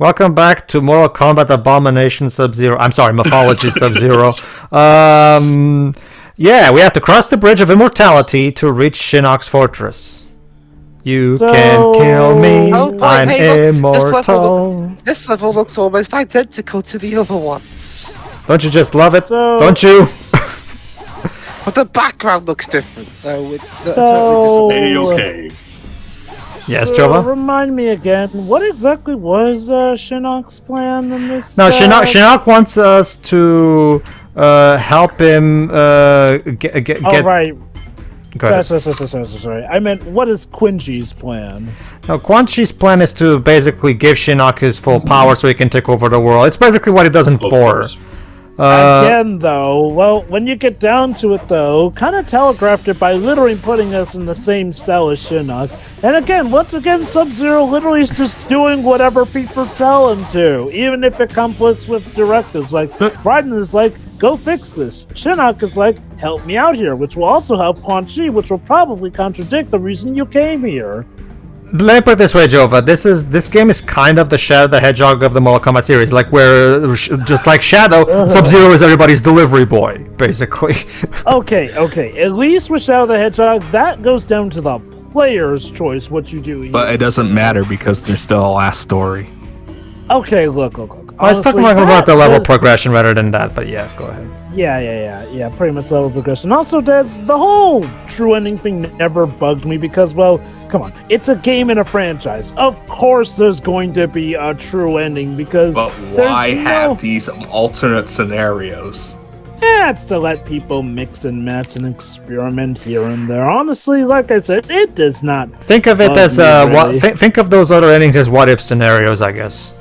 Welcome back to Mortal Kombat Abomination Sub-Zero. I'm sorry, Mythology Sub-Zero. Yeah, we have to cross the Bridge of Immortality to reach Shinnok's fortress. You can't kill me, I'm immortal. This level looks almost identical to the other ones. Don't you just love it? Don't you? But the background looks different, so it's okay. Yes, Jova? Remind me again, what exactly was Shinnok's plan in this? No, Shinnok wants us to help him get. Oh, right. Go Sorry. I meant, what is Quan-Chi's plan? No, Quan-Chi's plan is to basically give Shinnok his full power so he can take over the world. It's basically what he does in 4. Again, though, well, when you get down to it, though, kind of telegraphed it by literally putting us in the same cell as Shinnok. And again, once again, Sub-Zero literally is just doing whatever people tell him to, even if it conflicts with directives. Like, Raiden is like, go fix this. Shinnok is like, help me out here, which will also help Quan-Chi, which will probably contradict the reason you came here. Let me put it this way, Jova. This game is kind of the Shadow the Hedgehog of the Mortal Kombat series, like where just like Shadow, Sub-Zero is everybody's delivery boy, basically. Okay. At least with Shadow the Hedgehog, that goes down to the player's choice what you do. But it doesn't matter because there's still a last story. Okay, look. I was talking about the level progression rather than that, but yeah, go ahead. Yeah, pretty much level progression. Also, Dad's the whole true ending thing never bugged me because, well, come on, it's a game in a franchise. Of course there's going to be a true ending because But why have these alternate scenarios? It's to let people mix and match and experiment here and there. Honestly, like I said, it does not think of it as really. Think of those other endings as what-if scenarios, I guess.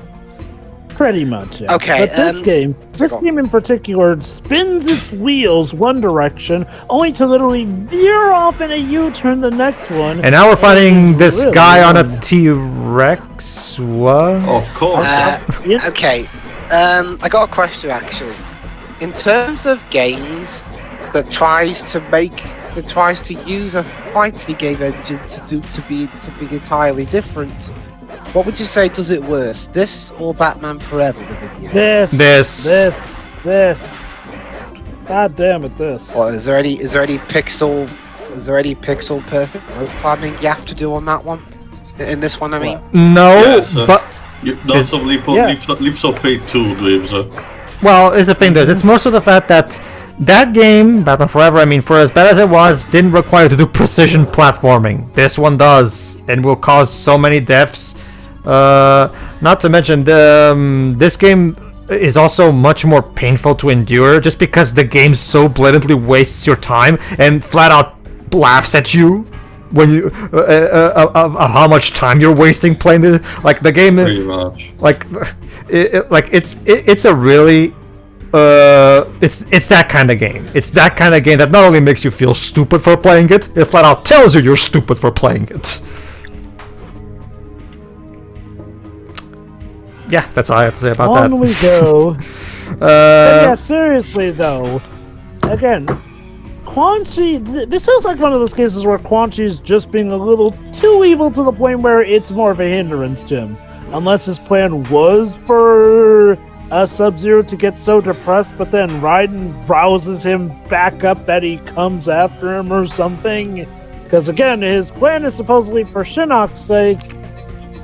Pretty much, yeah. Okay, but this game in particular spins its wheels one direction, only to literally veer off in a U-turn the next one. And now we're fighting this really guy on a T-Rex. What? Of course. Okay, I got a question actually. In terms of games that tries to use a fighting game engine to be entirely different. What would you say does it worse, this or Batman Forever, the video? This. God damn it, this. Or is there any pixel perfect road climbing you have to do on that one? In this one, I mean. No, yes, but that's some Leaps of Fate 2 lives. Well, is the thing is, it's more so the fact that that game, Batman Forever, I mean, for as bad as it was, didn't require you to do precision platforming. This one does, and will cause so many deaths. Not to mention, this game is also much more painful to endure, just because the game so blatantly wastes your time and flat out laughs at you when you of how much time you're wasting playing this. Like the game, pretty much. It's a really. It's that kind of game. It's that kind of game that not only makes you feel stupid for playing it, it flat out tells you you're stupid for playing it. Yeah, that's all I have to say about that. On we go. But yeah, seriously though, again, Quan-Chi, this feels like one of those cases where Quan-Chi's just being a little too evil to the point where it's more of a hindrance to him. Unless his plan was for Sub-Zero to get so depressed, but then Raiden rouses him back up that he comes after him or something. Because again, his plan is supposedly for Shinnok's sake,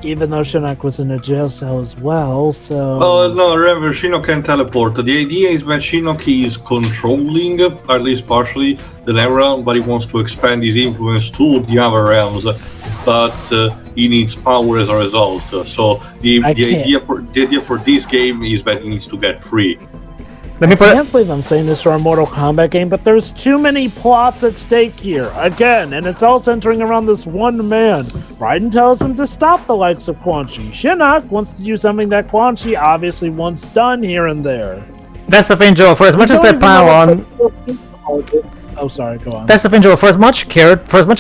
even though Shinnok was in a jail cell as well, so... Well, no, remember, Shinnok can teleport. The idea is that Shinnok is controlling, at least partially, the Netherrealm, but he wants to expand his influence to the other realms, but he needs power as a result. So the idea for this game is that he needs to get free. I can't believe I'm saying this for a Mortal Kombat game, but there's too many plots at stake here. Again, and it's all centering around this one man. Raiden tells him to stop the likes of Quan-Chi. Shinnok wants to do something that Quan-Chi obviously wants done here and there. That's the thing, Joe. For as much as they pile on... Oh, sorry, go on. That's the thing, Joe. For as much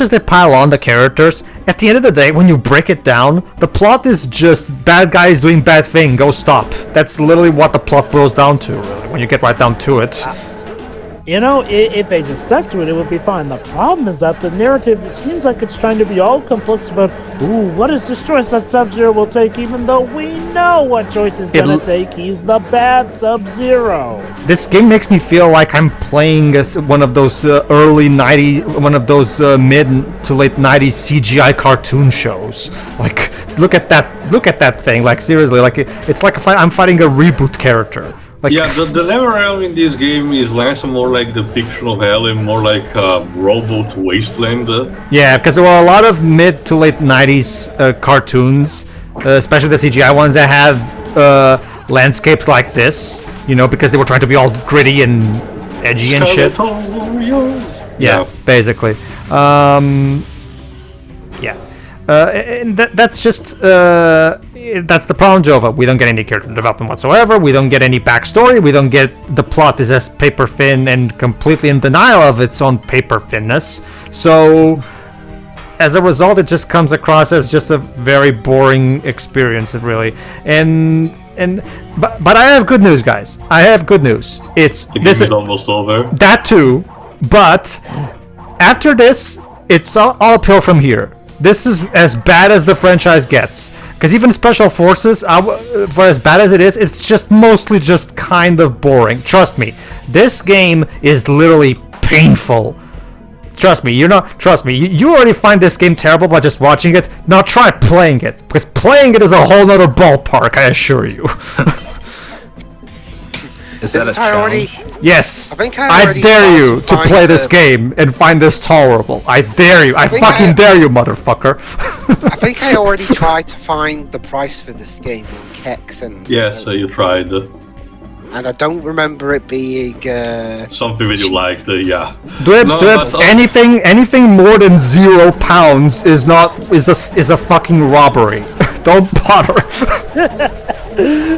as they pile on the characters, at the end of the day, when you break it down, the plot is just bad guys doing bad thing, go stop. That's literally what the plot boils down to, really, when you get right down to it. You know, if they just stuck to it, it would be fine. The problem is that the narrative, it seems like it's trying to be all complex about, ooh, what is this choice that Sub-Zero will take, even though we know what choice he's gonna take. He's the bad Sub-Zero. This game makes me feel like I'm playing as one of those early 90s, one of those mid to late 90s CGI cartoon shows. Like, look at that thing. Like, seriously, like it's like I'm fighting a reboot character. Like, yeah, the Netherrealm in this game is less and more like the depiction of hell and more like a robot wasteland. Yeah, because there were a lot of mid to late 90s cartoons, especially the CGI ones that have landscapes like this, you know, because they were trying to be all gritty and edgy and shit. Yeah, basically. And that's just that's the problem, Jova. We don't get any character development whatsoever. We don't get any backstory. We don't get the plot is as paper thin and completely in denial of its own paper thinness. So as a result, it just comes across as just a very boring experience, really. But I have good news, guys. I have good news. This is almost over. That too, but after this, it's all uphill from here. This is as bad as the franchise gets. Because even Special Forces, for as bad as it is, it's just mostly just kind of boring. Trust me, this game is literally painful. Trust me, you already find this game terrible by just watching it. Now try playing it, because playing it is a whole nother ballpark, I assure you. Is that a challenge? Yes. I dare you to play this game and find this tolerable. I dare you. I fucking dare you, motherfucker. I think I already tried to find the price for this game on Kex and... Yes, you tried. And I don't remember it being... something that you liked, yeah. Dwibs, anything more than £0 is a fucking robbery. Don't bother.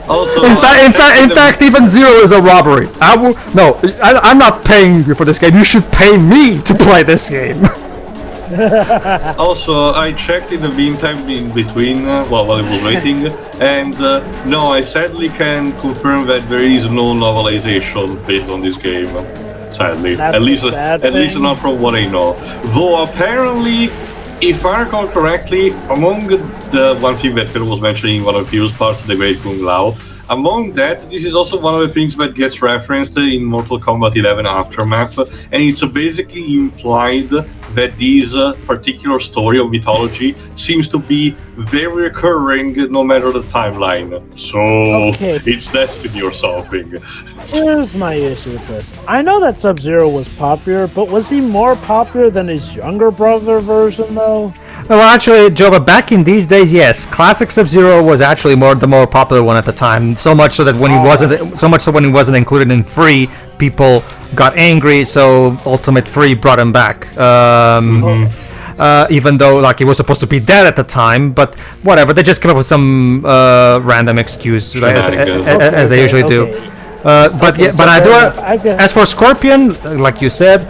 Also, in fact, even 0 is a robbery. I'm not paying you for this game. You should pay me to play this game. Also, I checked in the meantime in between while I was waiting, and no, I sadly can confirm that there is no novelization based on this game. Sadly, at least not from what I know. Though apparently, if I recall correctly, among the one thing that Pedro was mentioning in one of the previous parts of the Great Kung Lao, among that, this is also one of the things that gets referenced in Mortal Kombat 11 Aftermath, and it's basically implied that this particular story of mythology seems to be very recurring no matter the timeline. So, It's destiny or something. Here's my issue with this. I know that Sub-Zero was popular, but was he more popular than his younger brother version, though? Well, actually, Jova, back in these days, yes, Classic Sub-Zero was actually the more popular one at the time. So much so that when he wasn't included in free, people got angry. So Ultimate Free brought him back. Even though like he was supposed to be dead at the time, but whatever. They just came up with some random excuse, right, as they usually do. As for Scorpion, like you said.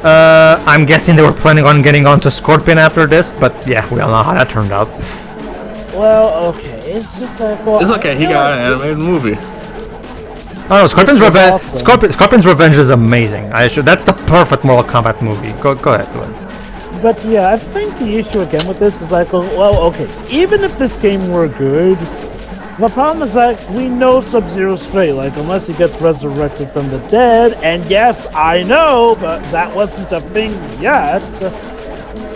I'm guessing they were planning on getting onto Scorpion after this, but yeah, we all know how that turned out. Well, okay, it's just like... Well, it's okay, he got an animated movie. Oh no, Scorpion's Revenge. Awesome. Scorpion's Revenge is amazing. That's the perfect Mortal Kombat movie. Go ahead. But yeah, I think the issue again with this is like, well, okay, even if this game were good, the problem is that we know Sub-Zero's fate, like, unless he gets resurrected from the dead, and yes, I know, but that wasn't a thing yet.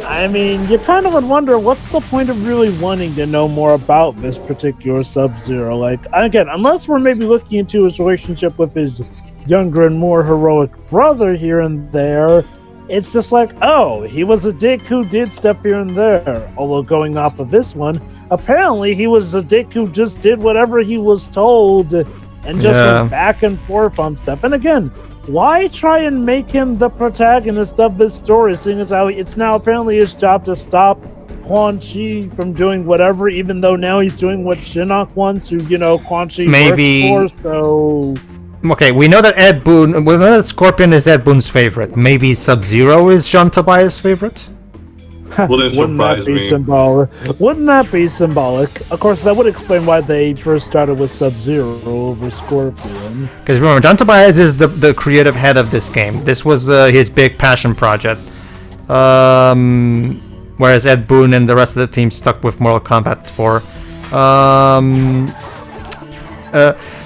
I mean, you kind of would wonder, what's the point of really wanting to know more about this particular Sub-Zero? Like, again, unless we're maybe looking into his relationship with his younger and more heroic brother here and there, it's just like, oh, he was a dick who did stuff here and there. Although going off of this one, apparently he was a dick who just did whatever he was told and just went back and forth on stuff. And again, why try and make him the protagonist of this story, seeing as how it's now apparently his job to stop Quan-Chi from doing whatever, even though now he's doing what Shinnok wants, who, Quan-Chi works for, so... Okay, we know that Scorpion is Ed Boon's favorite. Maybe Sub-Zero is John Tobias' favorite? Wouldn't surprise me. Symbolic? Wouldn't that be symbolic? Of course, that would explain why they first started with Sub-Zero over Scorpion. Because remember, John Tobias is the creative head of this game. This was his big passion project. Whereas Ed Boon and the rest of the team stuck with Mortal Kombat 4.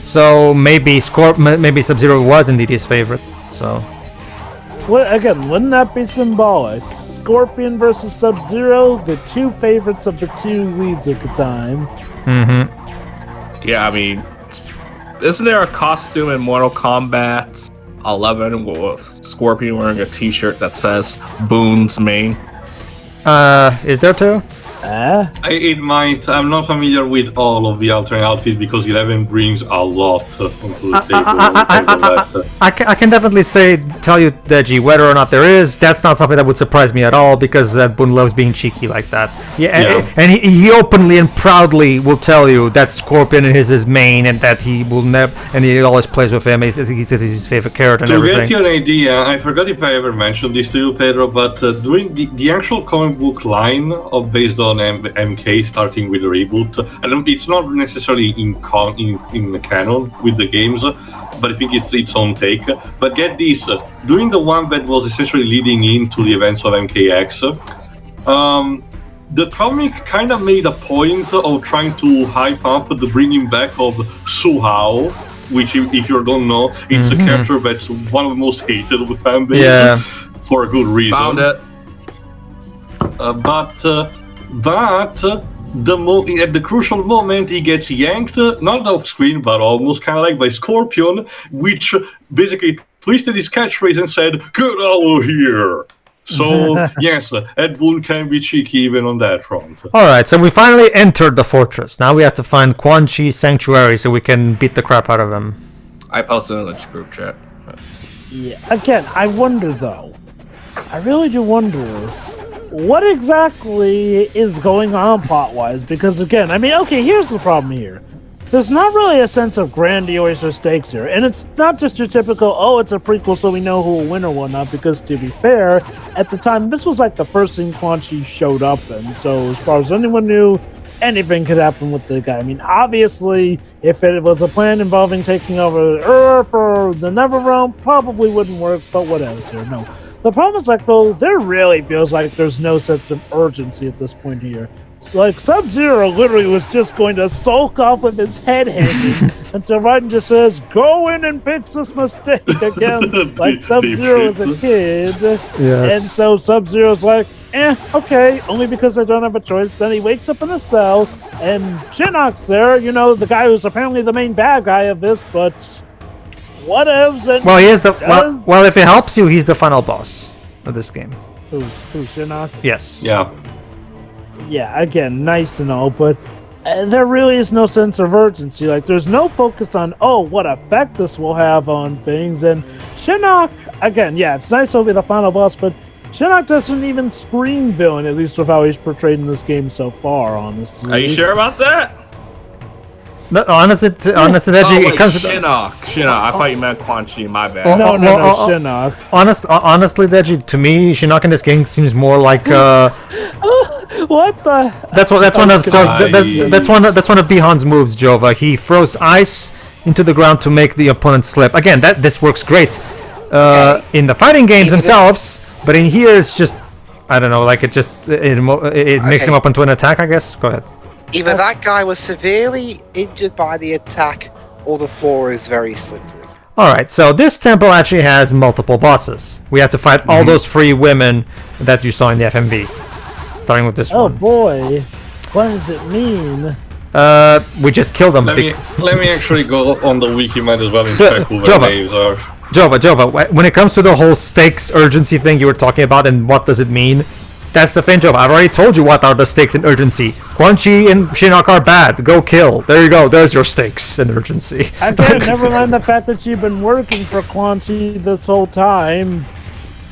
So maybe Sub-Zero was indeed his favorite. So. Well, again, wouldn't that be symbolic? Scorpion versus Sub-Zero, the two favorites of the two leads at the time. Mm-hmm. Yeah, I mean, isn't there a costume in Mortal Kombat 11 with Scorpion wearing a t-shirt that says Boone's main? Is there too? It might. I'm not familiar with all of the alternate outfits because 11 brings a lot onto the table. I can definitely tell you, Deji, whether or not there is, that's not something that would surprise me at all because Boone loves being cheeky like that. Yeah. And he openly and proudly will tell you that Scorpion is his main and that he will never, and he always plays with him. He says he's his favorite character and everything. To get you an idea, I forgot if I ever mentioned this to you, Pedro, but during the actual comic book line based on MK, starting with the reboot, and it's not necessarily in the canon with the games, but I think it's its own take. But get this, during the one that was essentially leading into the events of MKX, the comic kind of made a point of trying to hype up the bringing back of Suhao, which, if you don't know, it's a character that's one of the most hated of the fan base, for a good reason. Found it. But at the crucial moment, he gets yanked, not off screen, but almost kind of like by Scorpion, which basically twisted his catchphrase and said, "Get out of here!" So, yes, Ed Boon can be cheeky even on that front. Alright, so we finally entered the fortress. Now we have to find Quan-Chi's sanctuary so we can beat the crap out of him. I posted in the group chat. Yeah, again, I wonder though. I really do wonder what exactly is going on plot-wise, because again, I mean, okay, here's the problem here. There's not really a sense of grandiose or stakes here, and it's not just your typical, oh, it's a prequel so we know who will win or whatnot, because to be fair, at the time, this was like the first thing Quan-Chi showed up in, so as far as anyone knew, anything could happen with the guy. I mean, obviously, if it was a plan involving taking over Earth or the Netherrealm, probably wouldn't work, but what else here? No. The problem is, like, though, there really feels like there's no sense of urgency at this point here. So, like, Sub-Zero literally was just going to sulk off with his head hanging until Raiden just says, "Go in and fix this mistake," again, like Sub-Zero was a kid. Yes. And so Sub-Zero's like, okay, only because I don't have a choice. Then he wakes up in a cell, and Shinnok's there, you know, the guy who's apparently the main bad guy of this, but whatevs. And well, he is the well. If it helps you, he's the final boss of this game. Who Shinnok? Yes. Yeah. Yeah, again, nice and all, but there really is no sense of urgency. Like, there's no focus on, oh, what effect this will have on things. And Shinnok, again, yeah, it's nice he'll be the final boss, but Shinnok doesn't even scream villain, at least with how he's portrayed in this game so far, honestly. Are you sure about that? No, honestly, it comes to Shinnok. I thought you meant Quan-Chi. My bad. No, Shinnok. Honestly, Deji, to me, Shinnok in this game seems more like what the? That's one of Bihan's moves, Jova. He throws ice into the ground to make the opponent slip. Again, this works great in the fighting games themselves, but in here it's just, I don't know, like it makes him up into an attack, I guess. Go ahead. Either that guy was severely injured by the attack, or the floor is very slippery. Alright, so this temple actually has multiple bosses. We have to fight all those 3 women that you saw in the FMV. Starting with this one. Oh boy, what does it mean? We just killed them. Let me actually go on the wiki, might as well, and check who their names are. Jova, when it comes to the whole stakes urgency thing you were talking about and what does it mean, that's the thing, Jova. I've already told you what are the stakes and urgency. Quan-Chi and Shinnok are bad. Go kill. There you go. There's your stakes and urgency. Again, never mind the fact that you've been working for Quan-Chi this whole time,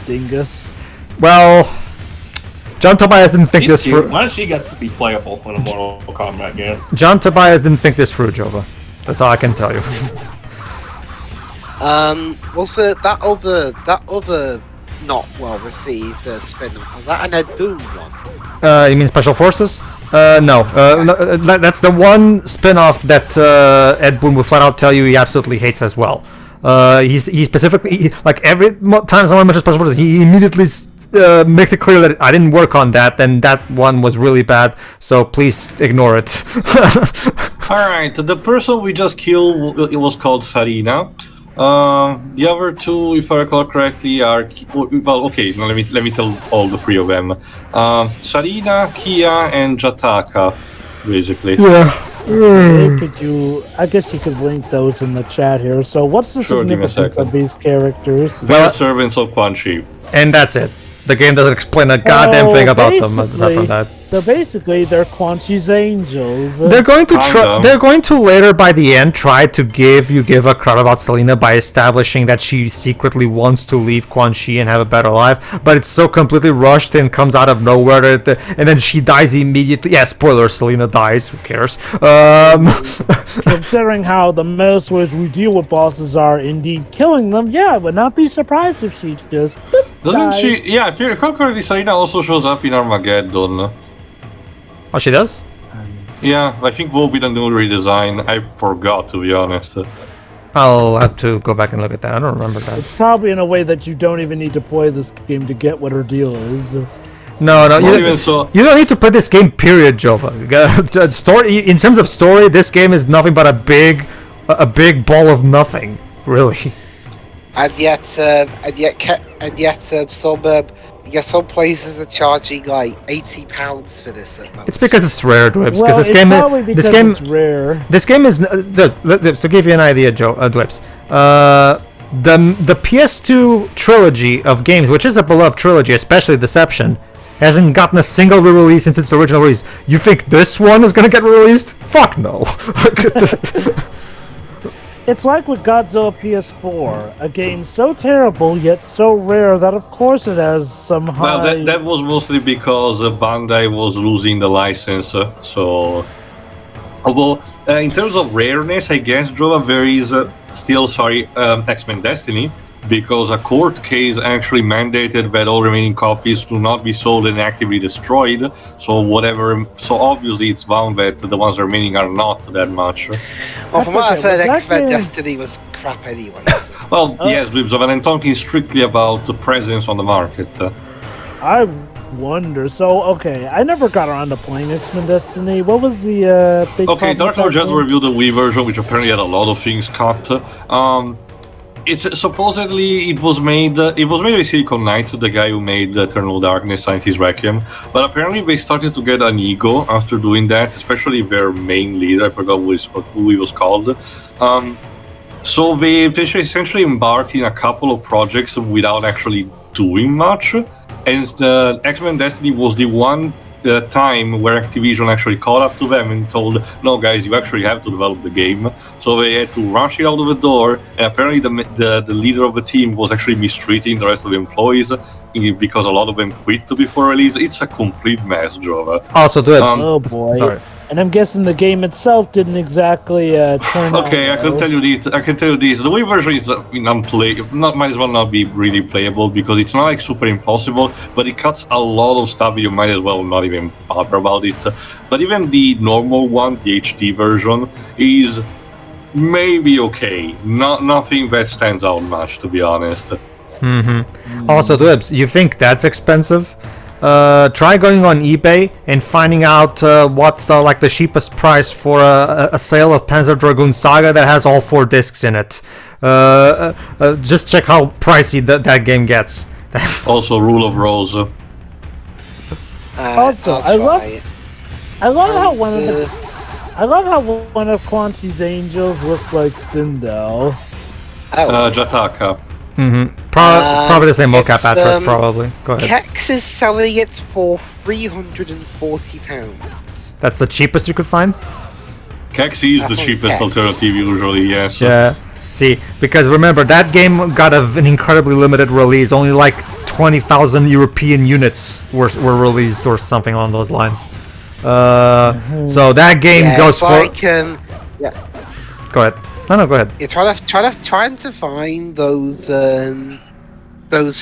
dingus. Well, John Tobias didn't think this through. Quan-Chi gets to be playable in a Mortal Kombat game. John Tobias didn't think this through, Jova. That's all I can tell you. Also, that other not well received spin-off. Was that an Ed Boon one? You mean Special Forces? No. That's the one spin-off that Ed Boon will flat out tell you he absolutely hates as well. He specifically, like every time someone mentions Special Forces, he immediately makes it clear that I didn't work on that, and that one was really bad, so please ignore it. Alright, the person we just killed, it was called Sarina. The other two, if I recall correctly, are well. Okay, now let me tell all the three of them. Sarina, Kia, and Jataka, basically. Yeah. I guess you could link those in the chat here. So, what's the significance of these characters? They're servants of Quan-Chi. And that's it. The game doesn't explain a goddamn thing about them aside from that. So basically, they're Quan-Chi's angels. They're going to They're going to later, by the end, try to give a crap about Selena by establishing that she secretly wants to leave Quan-Chi and have a better life. But it's so completely rushed and comes out of nowhere, and then she dies immediately. Yeah, spoiler: Selena dies. Who cares? Considering how the most ways we deal with bosses are indeed killing them, yeah, I would not be surprised if she just. Doesn't she? Yeah, if you recall correctly, Selena also shows up in Armageddon. Oh, she does? Yeah, I think will be the new redesign. I forgot, to be honest. I'll have to go back and look at that. I don't remember that. It's probably in a way that you don't even need to play this game to get what her deal is. No, you don't need to play this game, period, Jova. Story, in terms of story, this game is nothing but a big ball of nothing, really. And yet, some places are charging like £80 for this at most. It's because it's rare, Dwibs. Well, this game is rare. This game is to give you an idea, Dwibs. The PS2 trilogy of games, which is a beloved trilogy, especially Deception, hasn't gotten a single re-release since its original release. You think this one is gonna get re-released? Fuck no. It's like with Godzilla PS4, a game so terrible yet so rare that of course it has some high... Well, that was mostly because Bandai was losing the license, so... Although, in terms of rareness, I guess, Jova, there is still, X-Men Destiny, because a court case actually mandated that all remaining copies do not be sold and actively destroyed, so obviously it's bound that the ones remaining are not that much. Well, from what I've heard, X-Men Destiny was crap anyway. So. Well, yes, Bibs, but I'm talking strictly about the presence on the market. I wonder, so, okay, I never got around to playing X-Men Destiny. What was the big Okay, Dark Lord Jet reviewed the Wii version, which apparently had a lot of things cut. It's supposedly it was made by Silicon Knights, the guy who made Eternal Darkness, Scientist Requiem. But apparently they started to get an ego after doing that, especially their main leader. I forgot who he was called. So they essentially embarked in a couple of projects without actually doing much. And the X-Men Destiny was the one time where Activision actually caught up to them and told, no guys, you actually have to develop the game. So they had to rush it out of the door, and apparently the leader of the team was actually mistreating the rest of the employees because a lot of them quit before release. It's a complete mess, Jova. Also, oh boy. Sorry. And I'm guessing the game itself didn't exactly turn out. Okay, I can tell you this. The Wii version is unplayable. Might as well not be really playable because it's not like super impossible, but it cuts a lot of stuff. You might as well not even bother about it. But even the normal one, the HD version, is maybe okay. Nothing that stands out much, to be honest. Also, Dwibs, you think that's expensive? Try going on eBay and finding out what's like the cheapest price for a sale of Panzer Dragoon Saga that has all 4 discs in it. Just check how pricey that game gets. Also, Rule of Rose. Also, I love how one of Quan-Chi's angels looks like Sindel. Jataka. Probably the same mocap address, probably. Go ahead. Kex is selling it for £340. That's the cheapest you could find? Kex is the cheapest alternative usually, yes. Yeah. See, because remember, that game got an incredibly limited release. Only like 20,000 European units were released or something along those lines. So that game goes for... Go ahead. No, go ahead. You're trying to find those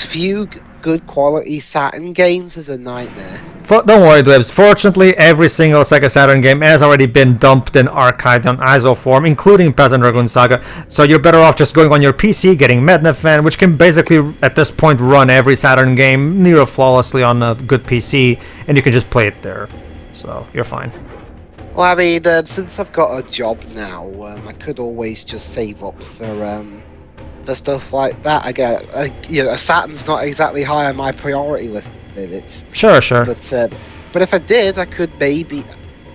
few good quality Saturn games is a nightmare. Don't worry, Dwebs. Fortunately, every single Sega Saturn game has already been dumped and archived on ISO form, including Panzer Dragoon Saga. So you're better off just going on your PC, getting MedNFN, which can basically, at this point, run every Saturn game near flawlessly on a good PC, and you can just play it there. So you're fine. Well, I mean, since I've got a job now, I could always just save up for stuff like that. Again, Saturn's not exactly high on my priority list at the minute. Sure. But if I did, I could maybe.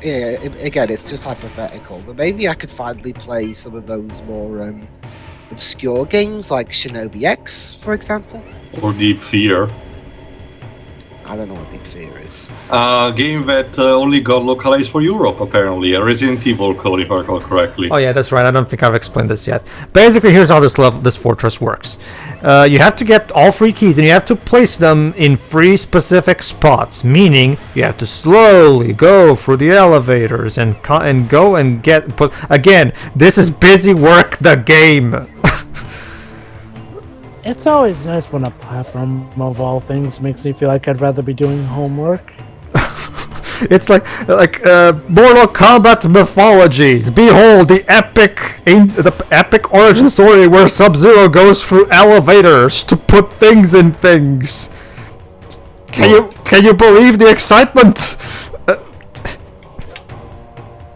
Yeah, again, it's just hypothetical, but maybe I could finally play some of those more obscure games like Shinobi X, for example. Or Deep Fear. I don't know what Deep Fear is. A game that only got localized for Europe, apparently. A Resident Evil code, if I recall correctly. Oh yeah, that's right. I don't think I've explained this yet. Basically, here's how this fortress works. You have to get all 3 keys, and you have to place them in 3 specific spots. Meaning, you have to slowly go through the elevators and go and get. But again, this is busy work. The game. It's always nice when a platform of all things makes me feel like I'd rather be doing homework. It's like Mortal Kombat Mythologies. Behold the epic origin story where Sub-Zero goes through elevators to put things in things. Can you believe the excitement?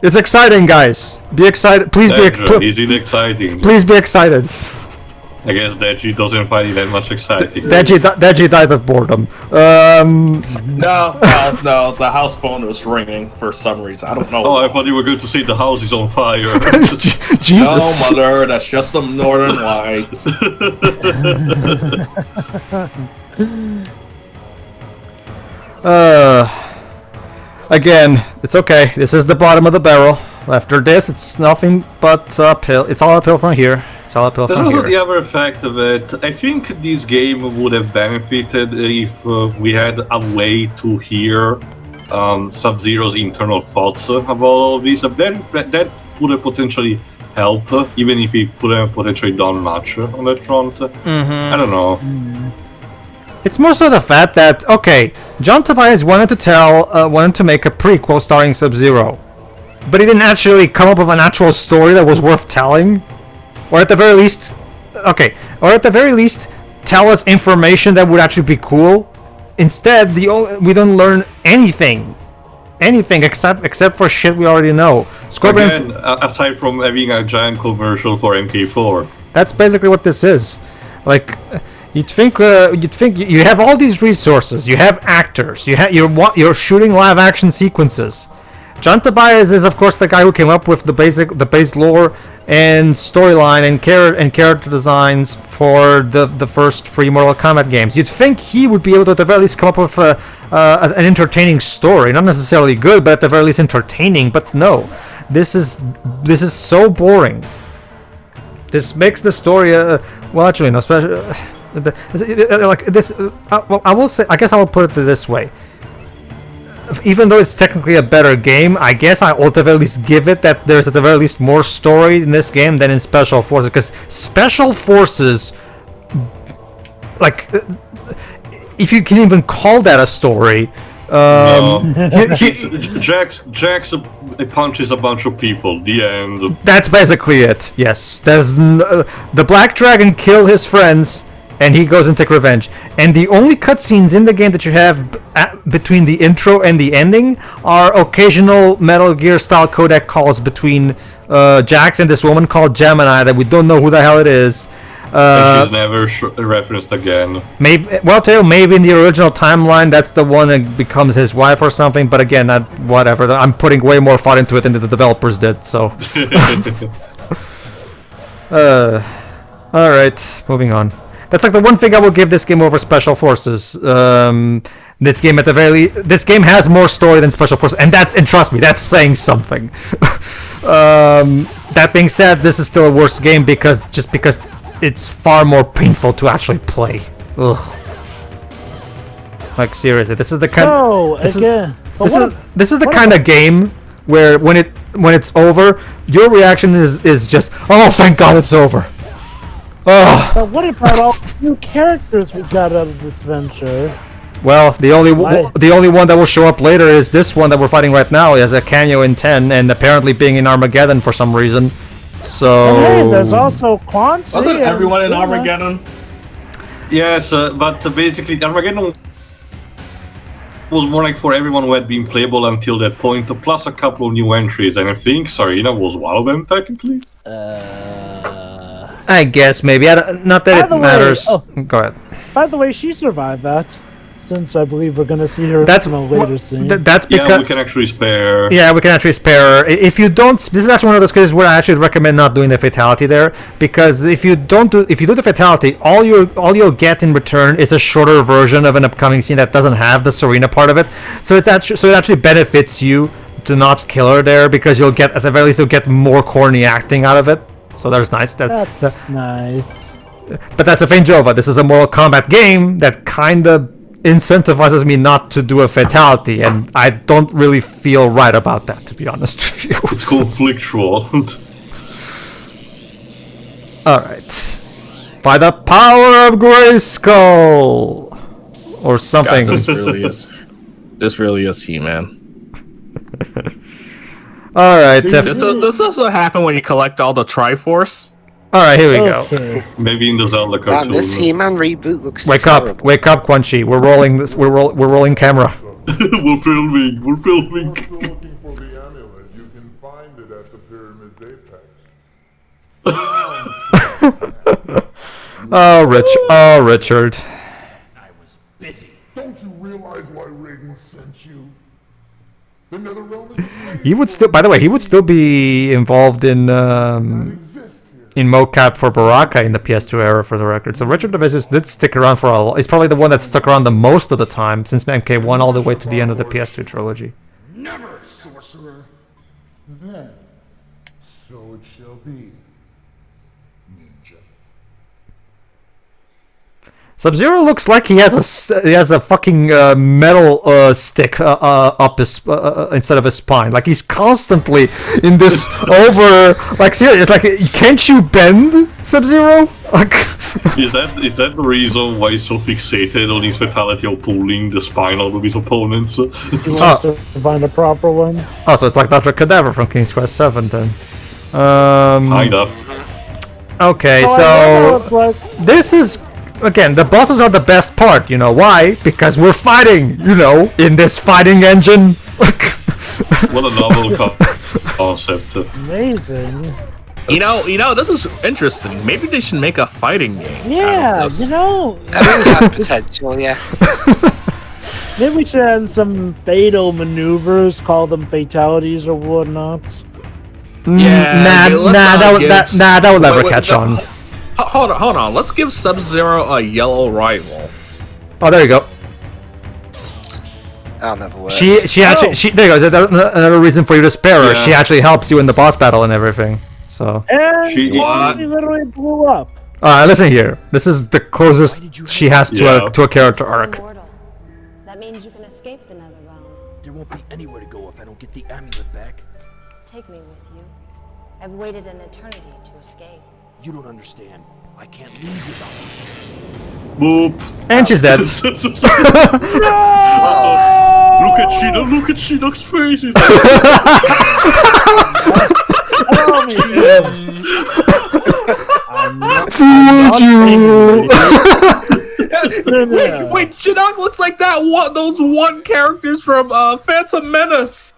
It's exciting, guys. Be excited. Please Is it exciting? Please be excited. I guess Deji doesn't find it that much exciting. Deji died of boredom. No, the house phone was ringing for some reason. I don't know. Oh, I thought you were going to say the house is on fire. Jesus. No, mother, that's just the northern lights. Again, it's okay. This is the bottom of the barrel. After this, it's nothing but uphill. It's all uphill from here. There's also the other fact that I think this game would have benefited if we had a way to hear Sub-Zero's internal thoughts about all of this. That would have potentially helped, even if he could have potentially done much on that front. I don't know. It's more so the fact that, okay, John Tobias wanted to make a prequel starring Sub-Zero, but he didn't actually come up with an actual story that was worth telling. Or at the very least, tell us information that would actually be cool. Instead, we don't learn anything except for shit we already know. Again, aside from having a giant commercial for MK4. That's basically what this is. Like, you'd think you have all these resources, you have actors, you're shooting live action sequences. John Tobias is, of course, the guy who came up with the base lore and storyline and character designs for the first 3 Mortal Kombat games. You'd think he would be able to at the very least come up with an entertaining story, not necessarily good, but at the very least entertaining. But no, this is so boring. This makes the story well, actually, no, especially like this. I will say, I guess I will put it this way. Even though it's technically a better game, I guess I will at the very least give it that there's at the very least more story in this game than in Special Forces, because Special Forces, like, if you can even call that a story, Jax punches a bunch of people. The end. That's basically it. Yes, there's the Black Dragon killed his friends, and he goes and takes revenge. And the only cutscenes in the game that you have between the intro and the ending are occasional Metal Gear style codec calls between Jax and this woman called Gemini that we don't know who the hell it is. And she's never referenced again. Maybe in the original timeline that's the one that becomes his wife or something. But again, whatever. I'm putting way more thought into it than the developers did. So. All right, moving on. That's like the one thing I will give this game over Special Forces. This game has more story than Special Forces, and trust me, that's saying something. That being said, this is still a worse game because it's far more painful to actually play. Ugh. Like seriously, this is the kind. This is the kind of game where when it's over, your reaction is just, oh, thank God it's over. Oh, But what about all the new characters we got out of this venture? well, the only one that will show up later is this one that we're fighting right now. He has a cameo in 10, and apparently being in Armageddon for some reason. So. Hey, there's also Quan-Chi. Wasn't and everyone in Shinnok. Armageddon? Yes, but basically Armageddon was more like for everyone who had been playable until that point, plus a couple of new entries, and I think Sarina was one of them technically. I guess maybe. Not that By it the way- matters. oh. Go ahead. By the way, she survived that. Since I believe we're gonna see her That's in a later scene. That's Yeah, because we can actually spare. we can actually spare. If you don't, this is actually one of those cases where I actually recommend not doing the fatality there, because if you do the fatality, all you'll get in return is a shorter version of an upcoming scene that doesn't have the Serena part of it. So it actually benefits you to not kill her there, because you'll get, at the very least, you'll get more corny acting out of it. So that's nice. That's nice. But that's the thing, Jova. This is a Mortal Kombat game that kind of incentivizes me not to do a fatality, and I don't really feel right about that, to be honest with you. It's conflictual. Alright. By the power of Grayskull! Or something. God, this really is He-Man. Alright, This is what happened when you collect all the Triforce. alright, here we go. Okay. Maybe in the Zelda Damn, cartoon. this He-Man reboot looks Wake terrible. up, Quan-Chi. We're rolling this. We're rolling camera. We're filming. If you're looking for the amulet, you can find it at the pyramid's apex. Oh, Richard. Don't you realize why Raiden sent you? The Netherrealm is a place He would still, by the way, he would still be involved in exist here. mocap for Baraka in the PS2 era, for the record. So Richard DeVizis did stick around for a. He's probably the one that stuck around the most of the time since MK1 all the way to the end of the PS2 trilogy. Never, sorcerer. Then, so it shall be. Ninja. Sub-Zero looks like he has a fucking metal stick up his instead of his spine. Like he's constantly in this over. Like seriously, it's like, can't you bend, Sub-Zero? Like, Is that the reason why he's so fixated on his fatality of pulling the spine out of his opponents? He wants to find a proper one. oh, so it's like Dr. Cadaver from King's Quest 7 then. Kinda. Okay, I know so it's like, this is. Again, the bosses are the best part, you know why? Because we're fighting, you know, in this fighting engine. What a novel concept. amazing. You know, this is interesting. Maybe they should make a fighting game. Yeah, out of this. you know, I think it has potential, yeah. maybe we should add some fatal maneuvers, call them fatalities or whatnot. Yeah, that would never Wait, catch no, on. Hold on. Let's give Sub-Zero a yellow rival. Oh, there you go. That'll never work. She actually there you go. That's another reason for you to spare her. Yeah. She actually helps you in the boss battle and everything. So, And She- she What? literally blew up. listen here. This is the closest she has to Yeah. a character arc. Immortal. That means you can escape the Netherrealm. There won't be anywhere to go if I don't get the amulet back. Take me with you. I've waited an eternity to escape. You don't understand. I can't leave without you. Boop. And she's dead. Look at Shinnok. Look at Shinnok's face. He's like, Fooled you. Wait, Shinnok looks like those one characters from Phantom Menace.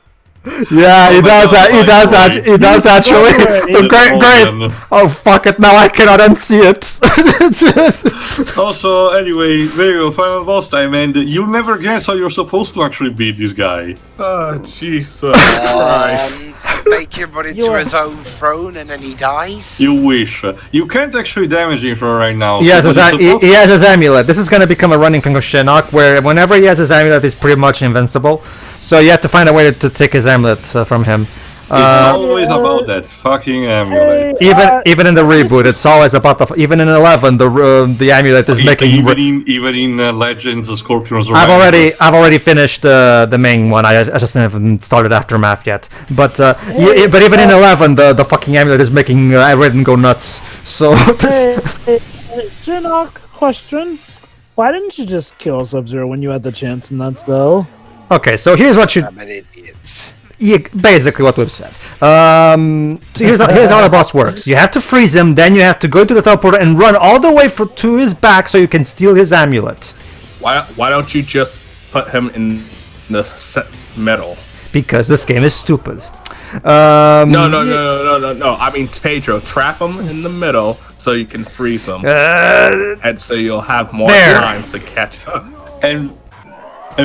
Yeah, he does that. He does that. He does actually. Don't Great. Oh fuck it! Now I cannot unsee it. Also, anyway, there you go, final boss time, and you'll never guess how you're supposed to actually beat this guy. Oh, Jesus Christ. Make him run into his own throne and then he dies. You wish. You can't actually damage him for right now. He has so his when it's he has his amulet. This is gonna become a running thing of Shinnok, where whenever he has his amulet, he's pretty much invincible. So you have to find a way to take his amulet from him. It's always about that fucking amulet. Even in the reboot, it's always about even in 11, the amulet is making. Even in Legends, the Scorpions. I've already finished the main one. I just haven't started Aftermath yet. But even in 11, the fucking amulet is making Raiden go nuts. So, Hey, Shinnok, question. Why didn't you just kill Sub-Zero when you had the chance and that's though? okay, so here's what you... I'm an idiot. Yeah, basically what we've said. So here's how the boss works. You have to freeze him, then you have to go to the teleporter and run all the way to his back so you can steal his amulet. Why don't you just put him in the middle? Because this game is stupid. No. I mean, Pedro, trap him in the middle so you can freeze him, and so you'll have more time to catch up. And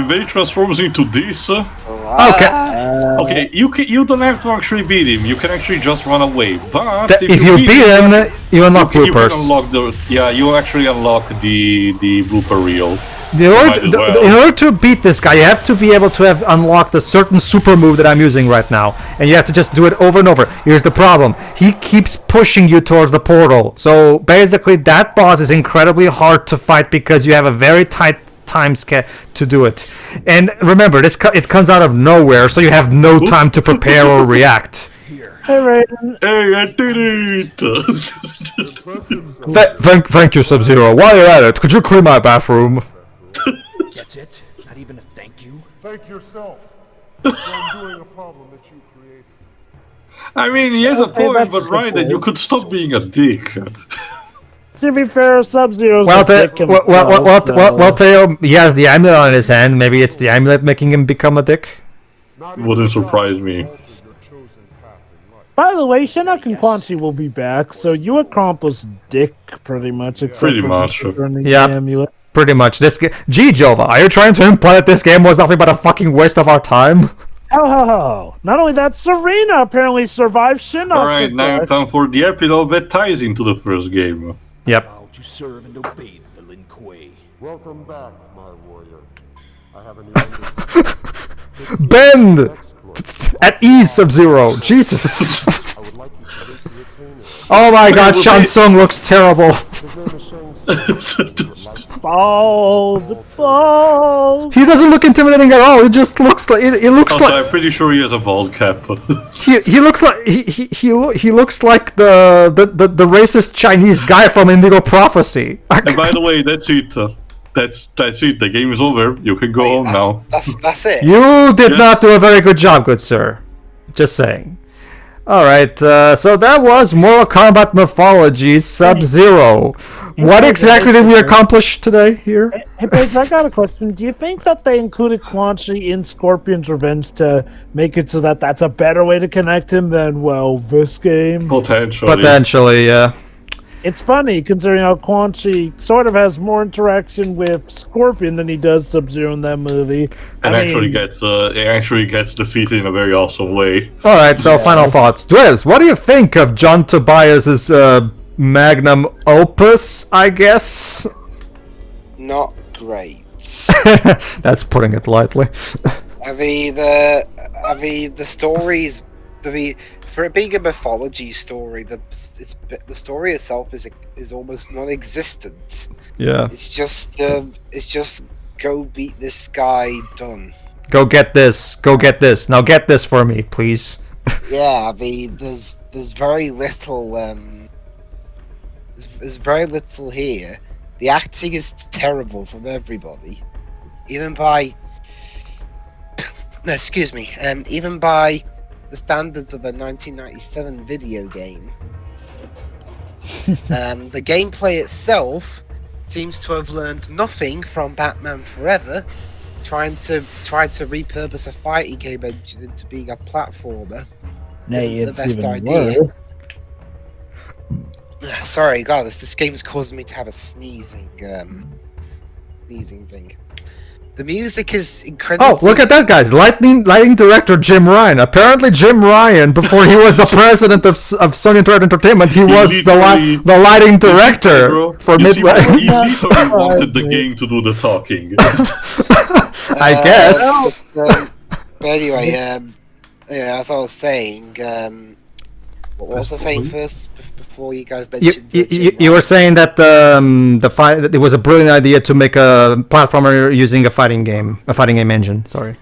when he transforms into this, Okay. you don't have to actually beat him. You can actually just run away. But If you beat him, you unlock bloopers. You actually unlock the blooper reel. In order to beat this guy, you have to be able to have unlocked a certain super move that I'm using right now. And you have to just do it over and over. Here's the problem. He keeps pushing you towards the portal. So basically that boss is incredibly hard to fight because you have a very tight time scale to do it. And remember, it comes out of nowhere, so you have no time to prepare or react. Hey, Raiden. Hey, I did it! Thank you, Sub-Zero. While you're at it, could you clean my bathroom? That's it? Not even a thank you? Thank yourself for undoing a problem that you created. I mean, he has a Okay, point, that's but a good right, then point. you could stop being a dick. To be fair, Sub-Zero's Well, a dick himself, Teo, he has the amulet on his hand. Maybe it's the amulet making him become a dick. Wouldn't surprise me. By the way, Shinnok and Quan-Chi will be back, so you accomplish dick pretty much, except Pretty for much. returning Yeah. the amulet. Pretty much. Gee, Jova, are you trying to imply that this game was nothing but a fucking waste of our time? Ho. Not only that, Serena apparently survived Shinnok's Alright, now attack. time for the epilogue that ties into the first game. Yep. Vowed to serve and obey the Lin Kuei. Welcome back, my warrior. I have a new Bend! At ease, Sub-Zero. Jesus. I would like you to meet the retainer. Oh my god, well, Shang they- Tsung looks terrible. His name is Shang Tsung. Bald. He doesn't look intimidating at all. It just looks like it looks Also, like I'm pretty sure he has a bald cap. he looks like he looks like the racist Chinese guy from Indigo Prophecy. And by the way, that's it. That's it. The game is over. You can go home now. That's it. You did Yes. not do a very good job, good sir. Just saying. Alright, so that was Mortal Kombat Mythologies Sub-Zero. What exactly did we accomplish today here? Hey, Pedro, I got a question. Do you think that they included Quan-Chi in Scorpion's Revenge to make it so that that's a better way to connect him than, well, this game? Potentially. Potentially, yeah. It's funny, considering how Quan-Chi sort of has more interaction with Scorpion than he does Sub-Zero in that movie. And I actually mean, gets defeated in a very awesome way. Alright, so final thoughts. Dwebs, what do you think of John Tobias's magnum opus, I guess? Not great. That's putting it lightly. I mean, the stories. For it being a mythology story, the story itself is almost non-existent. Yeah. It's just go beat this guy, done. Go get this. Go get this. Now get this for me, please. Yeah, I mean, there's very little there's very little here. The acting is terrible from everybody, even by no, excuse me, even by the standards of a 1997 video game. The gameplay itself seems to have learned nothing from Batman Forever, trying to repurpose a fighting game engine into being a platformer. nay, isn't the it's best even idea. worse. Sorry, God, this game's causing me to have a sneezing thing. The music is incredible. Oh, look at that, guys! Lighting director Jim Ryan. Apparently, Jim Ryan, before he was the president of Sony Interactive Entertainment, he was the lighting director for Midway. He literally wanted the game to do the talking. I guess. But anyway, as I was saying, what was I saying first before you guys mentioned? You were saying that that it was a brilliant idea to make a platformer using a fighting game engine. Sorry.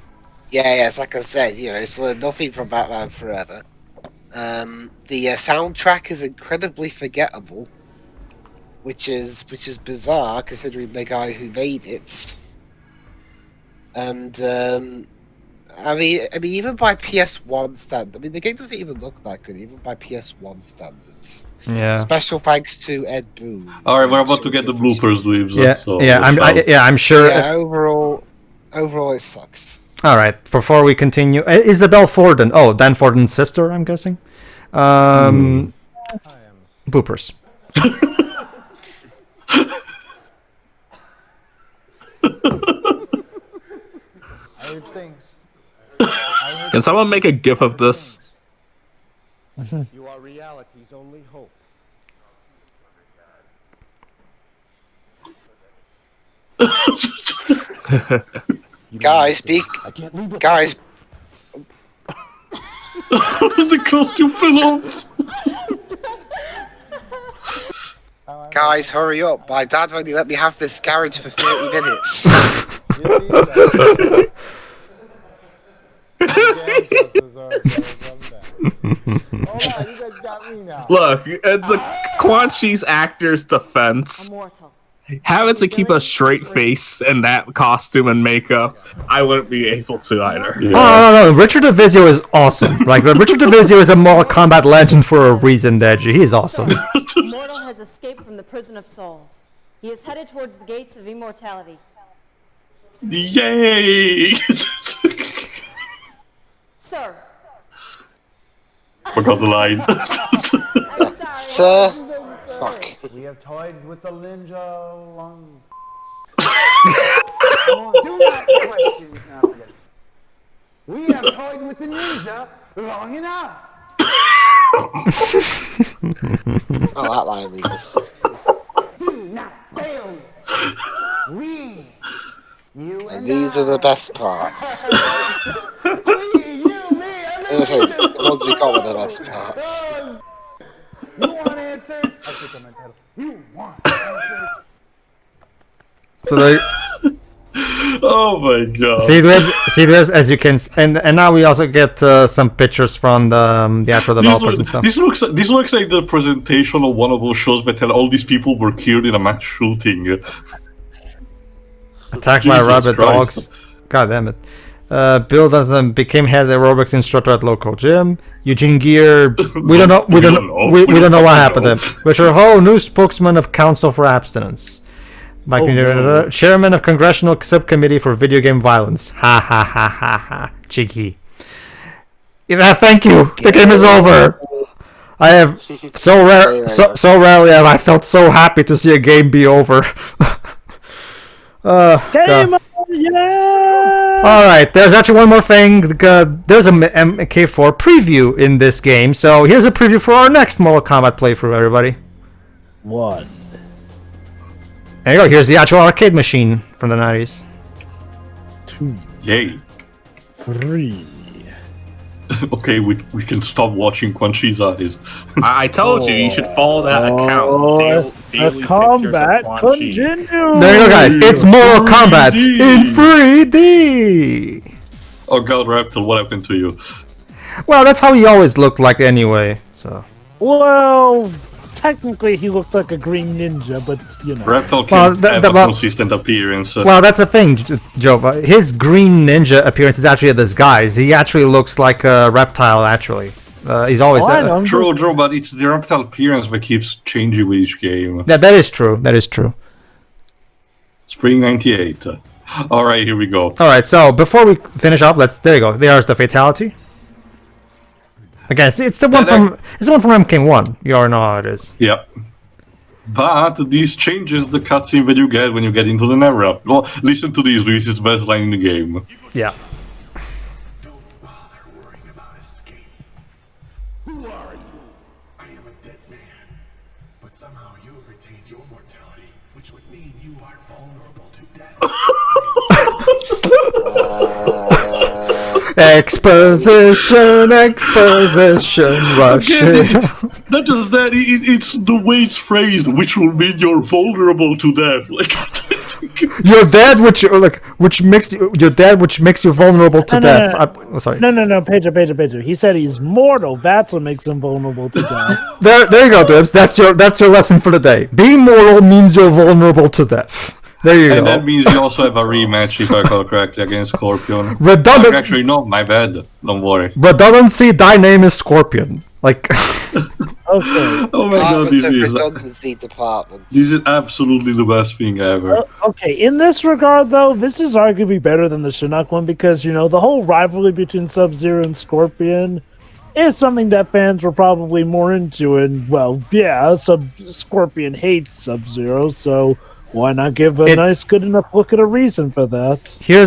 Yeah, it's like I said, it's learned nothing from Batman Forever. The soundtrack is incredibly forgettable, which is bizarre considering the guy who made it. And I mean, even by PS1 standards, I mean, the game doesn't even look that good, even by PS1 standards. Yeah. Special thanks to Ed Boon. All right, we're about to get the bloopers, Dweebs. I'm sure. Yeah, overall, it sucks. All right, before we continue, Isabel Forden. Oh, Dan Forden's sister, I'm guessing. Bloopers. Can someone make a gif of this? You are reality's only hope. Guys, guys. The costume fell off. Guys, hurry up! My dad only let me have this garage for 30 minutes. Look, the Quan-Chi's actor's defense, having to keep a straight face in that costume and makeup, I wouldn't be able to either. Yeah. Oh, no. Richard DeVizio is awesome. Like, Richard DeVizio is a Mortal Kombat legend for a reason, Deji. He's awesome. Immortal has escaped from the prison of souls. He is headed towards the gates of immortality. Yay! Sir. Forgot the line. I'm sorry. Sir. Fuck. We have toyed with the ninja long. Do not question now. We have toyed with the ninja long enough. Oh, that line we just... Do not fail. We, you and These are the best parts. We, you, me, and The ones we got were the best parts. You want answers? I think I meant that. You want answers? So there, Oh my god. see, there's as you can, and now we also get some pictures from the actual developers and stuff. This looks like the presentation of one of those shows where all these people were killed in a mass shooting. Attacked by Jesus rabid Christ. dogs. God damn it. Bill became head aerobics instructor at local gym. Eugene Gear, we don't know what happened to him. Richard Ho, new spokesman of Council for Abstinence. Chairman of Congressional Subcommittee for Video Game Violence. Ha ha ha ha ha. Cheeky. Yeah, thank you. The game is over. I have so rarely have I felt so happy to see a game be over. Game on, yeah! Alright, there's actually one more thing. There's a MK4 preview in this game, so here's a preview for our next Mortal Kombat playthrough, everybody. One. There you go, here's the actual arcade machine from the 90s. 2. Yay. 3. Okay, we can stop watching Quan-Chi's eyes. I told you should follow that account. Daily The combat pictures of Quan-Chi. continues. There you go, guys. It's Mortal Kombat in 3D. Oh god, Reptile, what happened to you? Well, that's how he always looked like anyway. So. Well, technically he looked like a green ninja, but you know. Reptile can have a consistent appearance. Well, that's the thing, Joe. His green ninja appearance is actually a disguise. He actually looks like a reptile, actually. He's always True, but it's the reptile appearance that keeps changing with each game. Yeah, that is true. That is true. Spring '98. All right, here we go. All right, so before we finish up, there you go. There's the fatality. Again, it's the one from MK1. You already know how it is. Yep. But this changes the cutscene that you get when you get into the Netherrealm. Well, listen to this. This is the best line in the game. Yeah. Who are you? I am a dead man. But somehow you have retained your mortality, which would mean you are vulnerable to death. Exposition, rushing. Not just that, it's the way it's phrased, which will mean you're vulnerable to death. Like, You're dead, which makes you vulnerable to death. Sorry. No, Pedro. He said he's mortal. That's what makes him vulnerable to death. There you go, Dibs. That's your lesson for the day. Being mortal means you're vulnerable to death. There you go. And that means you also have a rematch, if I recall correctly, against Scorpion. Redundant. Actually, no, my bad. Don't worry. Redundancy. Thy name is Scorpion. Like. Okay. Oh my god, this is redundancy department. This is absolutely the best thing ever. Okay, in this regard, though, this is arguably better than the Shinnok one because, you know, the whole rivalry between Sub-Zero and Scorpion is something that fans were probably more into. And, well, yeah, Scorpion hates Sub-Zero, so why not give a nice, good enough look at a reason for that? Here,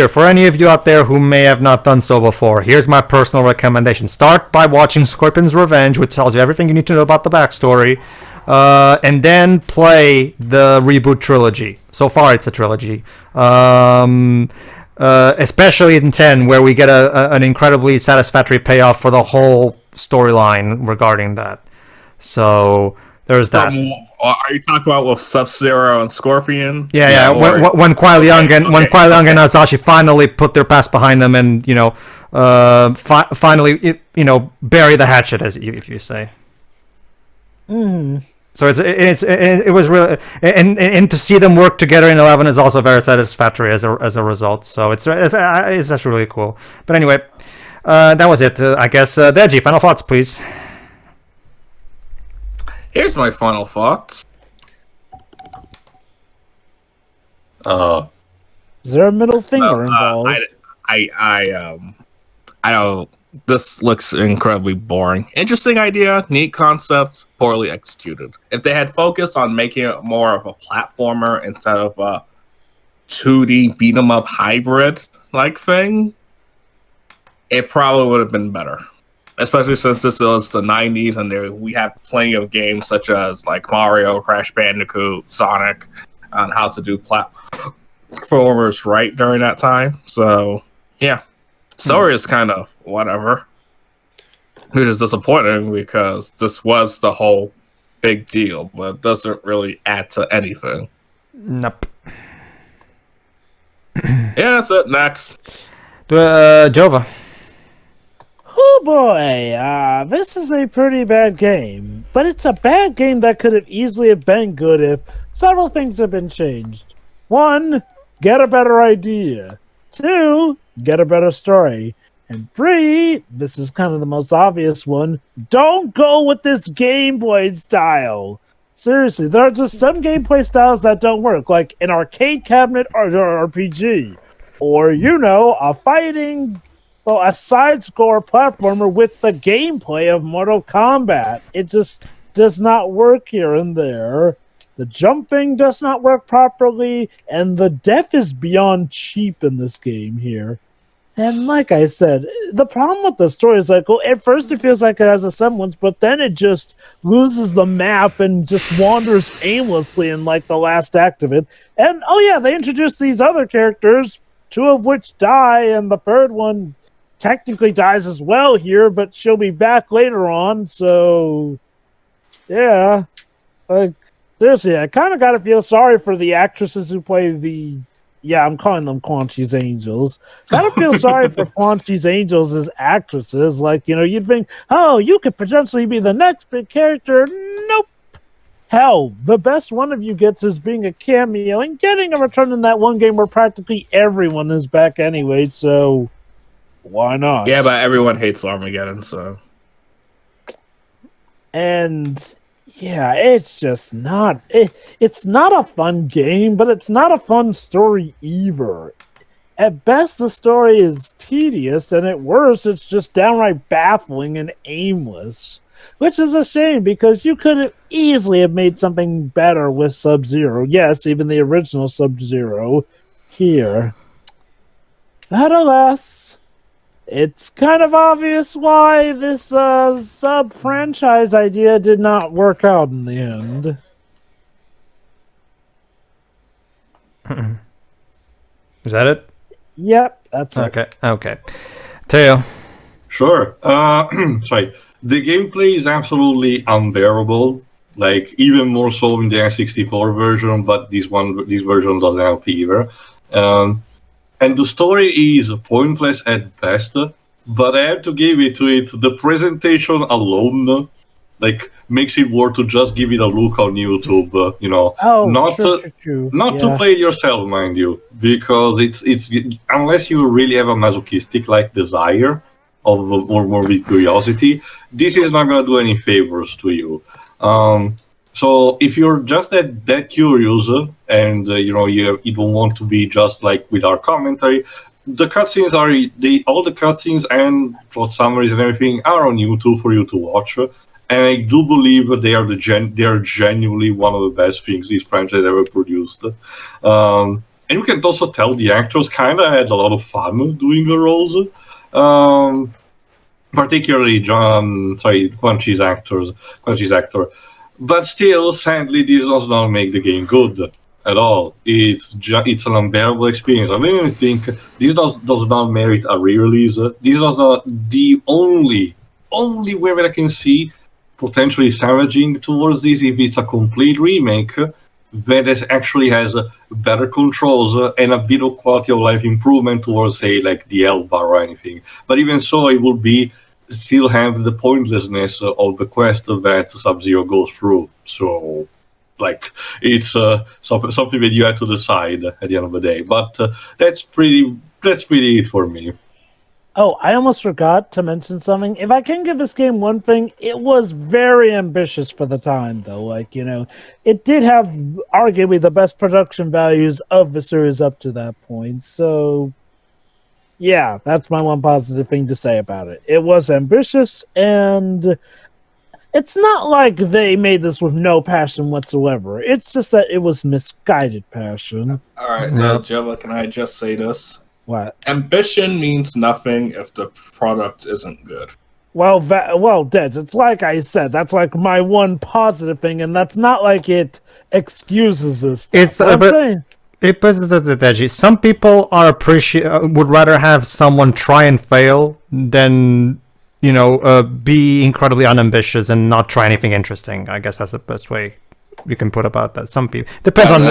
for any of you out there who may have not done so before, here's my personal recommendation. Start by watching Scorpion's Revenge, which tells you everything you need to know about the backstory, and then play the reboot trilogy. So far, it's a trilogy. Especially in 10, where we get an incredibly satisfactory payoff for the whole storyline regarding that. So... there's that. Are you talking about with Sub-Zero and Scorpion? Yeah. When Kuai Liang and Asashi finally put their past behind them, and finally bury the hatchet, if you say. So it was really, and to see them work together in 11 is also very satisfactory as a result. So it's that's really cool. But anyway, that was it. I guess Deji, final thoughts, please. Here's my final thoughts. Is there a middle finger involved? I don't. This looks incredibly boring. Interesting idea, neat concepts, poorly executed. If they had focused on making it more of a platformer instead of a 2D beat 'em up hybrid like thing, it probably would have been better. Especially since this was the 90s and we have plenty of games such as like Mario, Crash Bandicoot, Sonic, on how to do platformers right during that time. So, yeah. Story is kind of whatever. Which is disappointing because this was the whole big deal, but it doesn't really add to anything. Nope. Yeah, that's it. Next. Jova. Oh boy, this is a pretty bad game. But it's a bad game that could have easily have been good if several things have been changed. 1, get a better idea. 2, get a better story. And 3, this is kind of the most obvious one, don't go with this Game Boy style. Seriously, there are just some gameplay styles that don't work, like an arcade cabinet RPG. Or, a fighting... a side-score platformer with the gameplay of Mortal Kombat. It just does not work here and there. The jumping does not work properly, and the death is beyond cheap in this game here. And like I said, the problem with the story is like, well, at first it feels like it has a semblance, but then it just loses the map and just wanders aimlessly in like the last act of it. And they introduced these other characters, 2 of which die, and the third one technically dies as well here, but she'll be back later on, so yeah. Like, seriously, I kind of gotta feel sorry for the actresses who play I'm calling them Quan-Chi's Angels. Gotta feel sorry for Quan-Chi's Angels as actresses. Like, you'd think, you could potentially be the next big character. Nope. Hell, the best one of you gets is being a cameo and getting a return in that one game where practically everyone is back anyway, so... why not? Yeah, but everyone hates Armageddon, so... And... yeah, it's just not... It's not a fun game, but it's not a fun story either. At best, the story is tedious, and at worst, it's just downright baffling and aimless. Which is a shame, because you could have easily have made something better with Sub-Zero. Yes, even the original Sub-Zero here. But alas... it's kind of obvious why this sub-franchise idea did not work out in the end. Is that it? Yep, that's it. Okay. Teo. Sure. Sorry. The gameplay is absolutely unbearable. like even more so in the N64 version, but this version doesn't help either. And the story is pointless at best, but I have to give it to it. The presentation alone, like, makes it worth to just give it a look on YouTube. Not to play it yourself, mind you, because it's unless you really have a masochistic like desire of or more with curiosity, this is not gonna do any favors to you. So if you're just that curious and you don't want to be just like with our commentary, the cutscenes all the cutscenes and plot summaries and everything are on YouTube for you to watch. And I do believe they are genuinely one of the best things this franchise ever produced. And you can also tell the actors kind of had a lot of fun doing the roles. Particularly Quan-Chi's actor. But still, sadly, this does not make the game good at all. It's an unbearable experience. I don't even think this does not merit a re-release. This does not. The only way that I can see potentially savaging towards this if it's a complete remake that actually has better controls and a bit of quality of life improvement towards, say, like the Elba or anything. But even so, it will be still have the pointlessness of the quest that Sub-Zero goes through. So, like, it's something that you have to decide at the end of the day. But that's pretty it for me. Oh, I almost forgot to mention something. If I can give this game one thing, it was very ambitious for the time, though. Like, it did have arguably the best production values of the series up to that point. So, yeah, that's my one positive thing to say about it. It was ambitious, and it's not like they made this with no passion whatsoever. It's just that it was misguided passion. All right, so Jella, can I just say this? What? Ambition means nothing if the product isn't good. Well, Deds, it's like I said, that's like my one positive thing, and that's not like it excuses this stuff. It's some people would rather have someone try and fail than be incredibly unambitious and not try anything interesting. I guess that's the best way you can put about that. Some people depends on.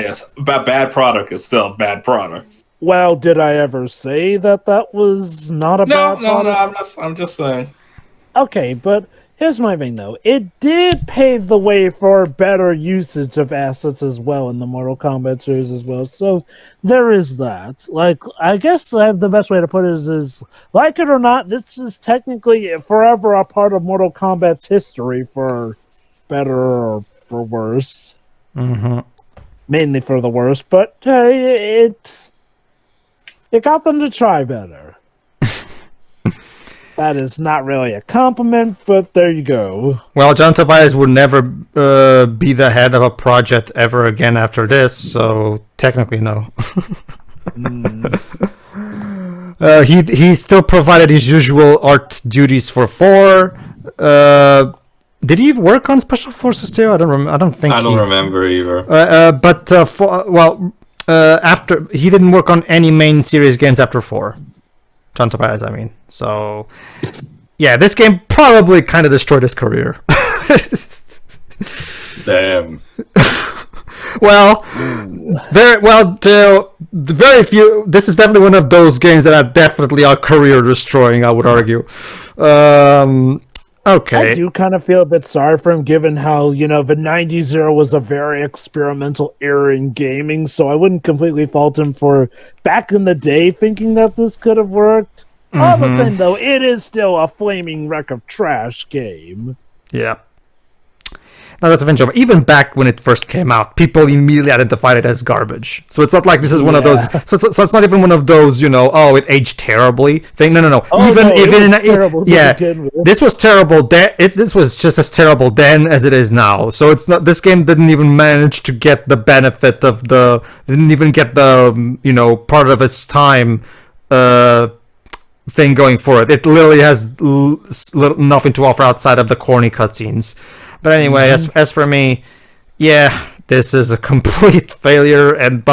Yes, but bad product is still a bad product. Well, did I ever say that was not a bad product? No, I'm just saying. Okay, but here's my thing, though. It did pave the way for better usage of assets as well in the Mortal Kombat series as well. So there is that. Like, I guess the best way to put it is like it or not, this is technically forever a part of Mortal Kombat's history, for better or for worse. Mm-hmm. Mainly for the worse, but hey, it got them to try better. That is not really a compliment, but there you go. Well, John Tobias would never be the head of a project ever again after this, so technically no. He still provided his usual art duties for 4. Did he work on Special Forces too? I don't remember either. After he didn't work on any main series games after 4. John Tobias, I mean. So, yeah, this game probably kind of destroyed his career. Damn. Very few. This is definitely one of those games that definitely are career destroying, I would argue. Okay. I do kind of feel a bit sorry for him, given how, the 90s era was a very experimental era in gaming, so I wouldn't completely fault him for, back in the day, thinking that this could have worked. Mm-hmm. All the same, though, it is still a flaming wreck of trash game. Yeah. Now, that's eventually, even back when it first came out, people immediately identified it as garbage. So it's not like this is one of those. So it's not even one of those, it aged terribly thing. No. This was terrible. This was just as terrible then as it is now. So it's not. This game didn't even manage to get the benefit of didn't even get the part of its time thing going for it. It literally has nothing to offer outside of the corny cutscenes. But anyway, as for me, yeah, this is a complete failure, and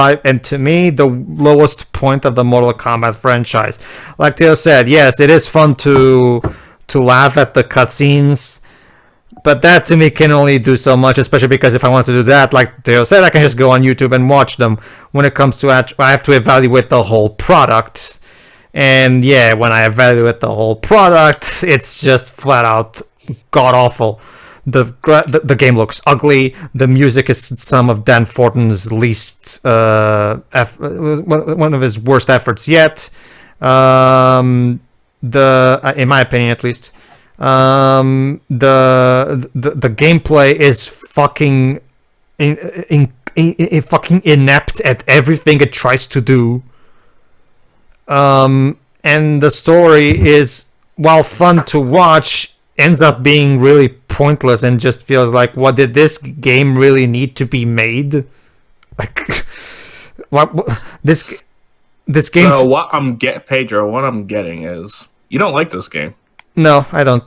to me, the lowest point of the Mortal Kombat franchise. Like Theo said, yes, it is fun to laugh at the cutscenes, But that to me can only do so much, especially because if I want to do that, like Dale said, I can just go on YouTube and watch them. When it comes to I have to evaluate the whole product. And yeah, when I evaluate the whole product, it's just flat out god awful. The game looks ugly. The music is some of Dan Fortin's least one of his worst efforts yet. In my opinion, at least. The gameplay is fucking fucking inept at everything it tries to do. And the story is, while fun to watch, ends up being really pointless and just feels like, what did this game really need to be made? Like, what this game? So Pedro, what I'm getting is you don't like this game. No, I don't.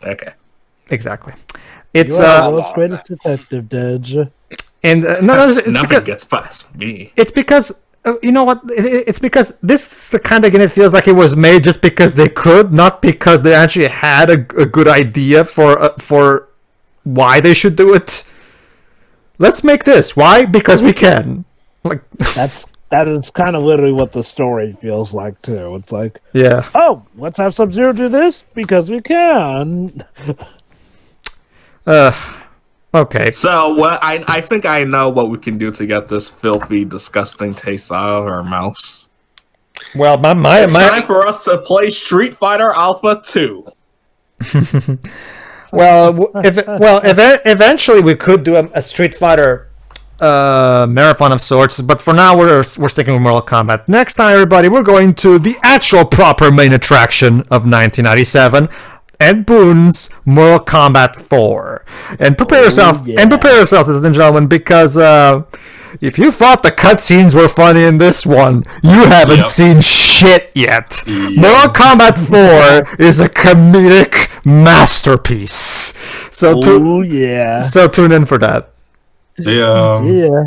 Okay. Exactly. It's You are the world's greatest detective, Dej. And it's nothing because, gets past me. It's because you know what? It's because this is the kind of game it feels like it was made just because they could, not because they actually had a good idea for why they should do it. Let's make this. Why? Because we can. Like that is kind of literally what the story feels like too. It's like, yeah. Oh, let's have Sub-Zero do this because we can. Okay. So what I think I know what we can do to get this filthy, disgusting taste out of our mouths. Well, my it's time for us to play Street Fighter Alpha 2. Eventually we could do a Street Fighter marathon of sorts, but for now we're sticking with Mortal Kombat. Next time, everybody, we're going to the actual proper main attraction of 1997. Ed Boon's Mortal Kombat 4, and prepare yourself, ladies and gentlemen, because if you thought the cutscenes were funny in this one, you haven't seen shit yet. Mortal Kombat 4 is a comedic masterpiece. So tune in for that. Yeah.